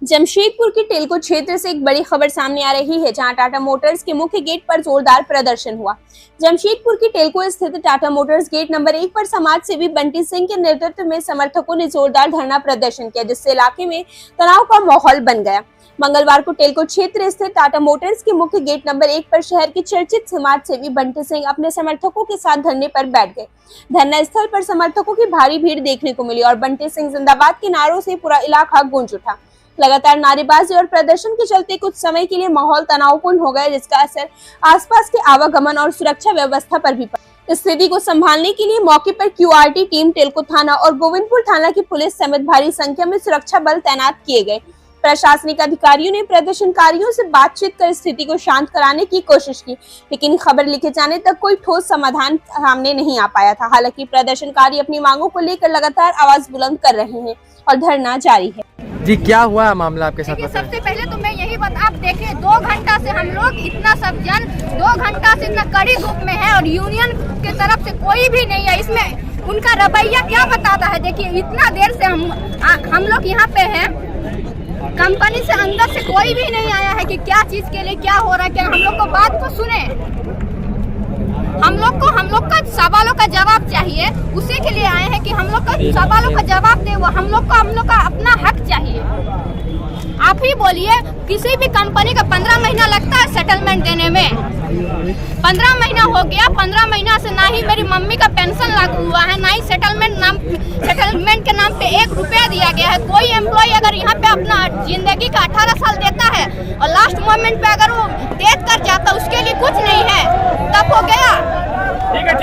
जमशेदपुर के टेल्को क्षेत्र से एक बड़ी खबर सामने आ रही है, जहां टाटा मोटर्स के मुख्य गेट पर जोरदार प्रदर्शन हुआ। जमशेदपुर की टेल्को स्थित टाटा मोटर्स गेट नंबर 1 पर समाज सेवी बंटी सिंह के नेतृत्व में समर्थकों ने जोरदार धरना प्रदर्शन किया, जिससे इलाके में तनाव का माहौल बन गया। मंगलवार को टेल्को क्षेत्र स्थित टाटा मोटर्स के मुख्य गेट नंबर 1 पर शहर के चर्चित समाज सेवी बंटी सिंह अपने समर्थकों के साथ धरने पर बैठ गए। धरना स्थल पर समर्थकों की भारी भीड़ देखने को मिली और बंटी सिंह जिंदाबाद के नारों से पूरा इलाका गूंज उठा। लगातार नारेबाजी और प्रदर्शन के चलते कुछ समय के लिए माहौल तनावपूर्ण हो गया, जिसका असर आसपास के आवागमन और सुरक्षा व्यवस्था पर भी पड़ा। स्थिति को संभालने के लिए मौके पर क्यूआरटी टीम, टेल्को थाना और गोविंदपुर थाना की पुलिस समेत भारी संख्या में सुरक्षा बल तैनात किए गए। प्रशासनिक अधिकारियों ने प्रदर्शनकारियों से बातचीत कर स्थिति को शांत कराने की कोशिश की, लेकिन खबर लिखे जाने तक कोई ठोस समाधान सामने नहीं आ पाया था। हालांकि प्रदर्शनकारी अपनी मांगों को लेकर लगातार आवाज बुलंद कर रहे हैं और धरना जारी है। जी, क्या हुआ मामला आपके साथ? सबसे पहले तो मैं यही बता, आप देखिए 2 घंटा से हम लोग इतना सब जन 2 घंटा से इतना कड़ी धूप में है और यूनियन की तरफ से कोई भी नहीं है। इसमें उनका रवैया क्या बताता है? देखिए इतना देर से हम लोग यहाँ पे हैं, कंपनी से अंदर से कोई भी नहीं आया है कि क्या चीज के लिए क्या हो रहा है, क्या हम लोग को बात को सुने। हम लोग का सवालों का जवाब चाहिए, उसी के लिए आए हैं कि हम लोग का सवालों का जवाब दे। वो हम लोग का अपना हक चाहिए। आप ही बोलिए, किसी भी कंपनी का 15 महीना लगता है सेटलमेंट देने में। 15 महीना हो गया, 15 महीना से ना ही मेरी मम्मी का पेंशन लागू हुआ है, ना ही सेटलमेंट के नाम पे 1 रुपया दिया गया है। कोई एम्प्लॉय अगर यहाँ पे अपना जिंदगी का 18 साल देता है और लास्ट मोमेंट पे अगर वो डेथ कर जाता, उसके लिए कुछ नहीं है, तब हो गया। ठीक है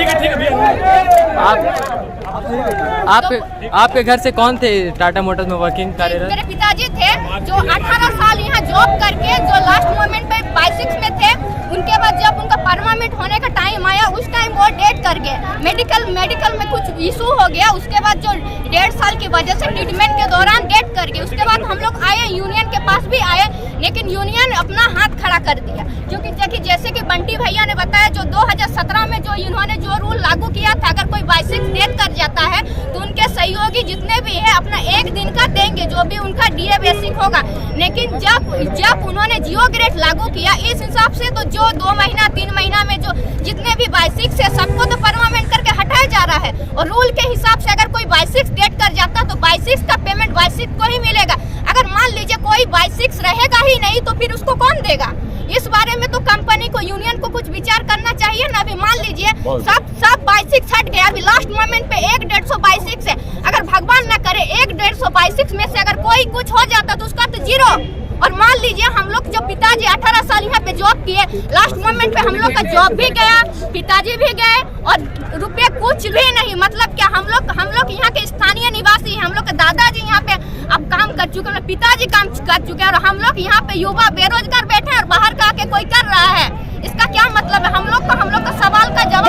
आपके घर से कौन थे टाटा मोटर्स में वर्किंग कार्यरत? मेरे पिताजी थे, जो 18 साल यहाँ जॉब करके जो लास्ट मोमेंट पे 22 में थे। उनके बाद जब उनका परमानेंट होने का टाइम आया, उस टाइम वो डेथ कर गए। मेडिकल में कुछ इशू हो गया, उसके बाद जो 1.5 साल की वजह से ट्रीटमेंट के दौरान डेथ कर गए। उसके बाद हम लोग आए, यूनियन के पास भी आए, लेकिन यूनियन अपना हाथ खड़ा कर दिया। क्योंकि देखिए, जैसे कि बंटी भैया ने बताया, जो 2017 में जो इन्होंने जो रूल लागू किया था, अगर कोई 22 डेथ कर जाता है तो उनके सहयोगी जितने भी है अपना 1 दिन का देंगे, जो भी उनका डीए बेसिक होगा। लेकिन जब उन्होंने जियो ग्रेड लागू किया, इस हिसाब से तो जो 2 महीना 3 महीना में जो जितने भी 22 से सबको तो परमानेंट करके हटाया जा रहा है। और रूल के हिसाब से अगर कोई 22 डेथ कर जाता तो 22 का पेमेंट 22 को ही मिलेगा। अगर मान लीजिए कोई 22 रहेगा ही नहीं तो फिर उसको कौन देगा? इस बारे में तो कंपनी को, यूनियन को कुछ विचार करना चाहिए ना। अभी मान लीजिए सब 22 हट गया, अभी लास्ट मोमेंट पे 1,122 है। अगर भगवान न करे 1,122 में से अगर कोई कुछ हो जाता तो उसका तो 0। और मान लीजिए हम लोग जो पिताजी 18 साल यहाँ पे जॉब किए, लास्ट मोमेंट पे हम लोग का जॉब भी गया, पिताजी भी गए और रुपये कुछ भी नहीं। मतलब क्या हम लोग यहाँ के स्थानीय निवासी हैं, हम लोग के दादाजी यहाँ पे अब काम कर चुके हैं, पिताजी काम कर चुके हैं और हम लोग यहाँ पे युवा बेरोजगार बैठे हैं और बाहर का आके कोई कर रहा है। इसका क्या मतलब है? हम लोग का सवाल का जवाब।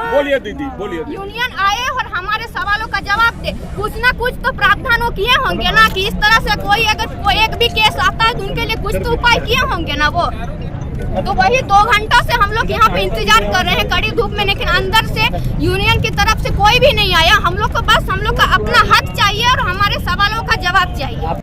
बोलिए दीदी, बोलिए। यूनियन आए और हमारे सवालों का जवाब दे। कुछ ना कुछ तो प्रावधानों किए होंगे ना, कि इस तरह से अगर कोई एक भी केस आता है तो उनके लिए कुछ तो उपाय किए होंगे ना वो। तो वही 2 घंटा से हम लोग यहाँ पे इंतजार कर रहे हैं कड़ी धूप में, लेकिन अंदर से यूनियन की तरफ से कोई भी नहीं आया। हम लोग का अपना हक चाहिए और हमारे सवालों का जवाब चाहिए।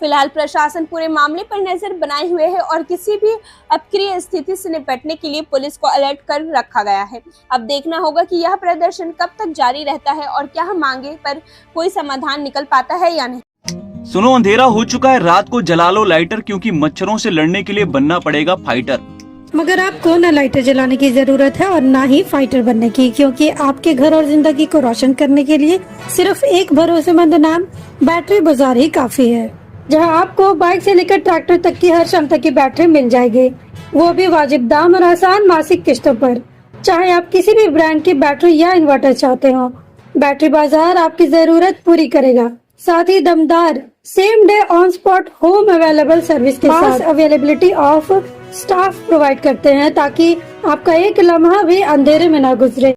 फिलहाल प्रशासन पूरे मामले पर नजर बनाए हुए है और किसी भी अप्रिय स्थिति से निपटने के लिए पुलिस को अलर्ट कर रखा गया है। अब देखना होगा कि यह प्रदर्शन कब तक जारी रहता है और क्या मांगे पर कोई समाधान निकल पाता है या नहीं। सुनो, अंधेरा हो चुका है, रात को जला लो लाइटर, क्योंकि मच्छरों से लड़ने के लिए बनना पड़ेगा फाइटर। मगर आपको न लाइटर जलाने की जरूरत है और न ही फाइटर बनने की, क्योंकि आपके घर और जिंदगी को रोशन करने के लिए सिर्फ एक भरोसेमंद नाम बैटरी बाजार ही काफी है, जहां आपको बाइक से लेकर ट्रैक्टर तक की हर क्षमता की बैटरी मिल जाएगी, वो भी वाजिब दाम और आसान मासिक किस्तों पर। चाहे आप किसी भी ब्रांड की बैटरी या इन्वर्टर चाहते हो, बैटरी बाजार आपकी जरूरत पूरी करेगा। साथ ही दमदार same day on spot home available service के साथ अवेलेबिलिटी ऑफ स्टाफ प्रोवाइड करते हैं, ताकि आपका एक लम्हा भी अंधेरे में ना गुजरे।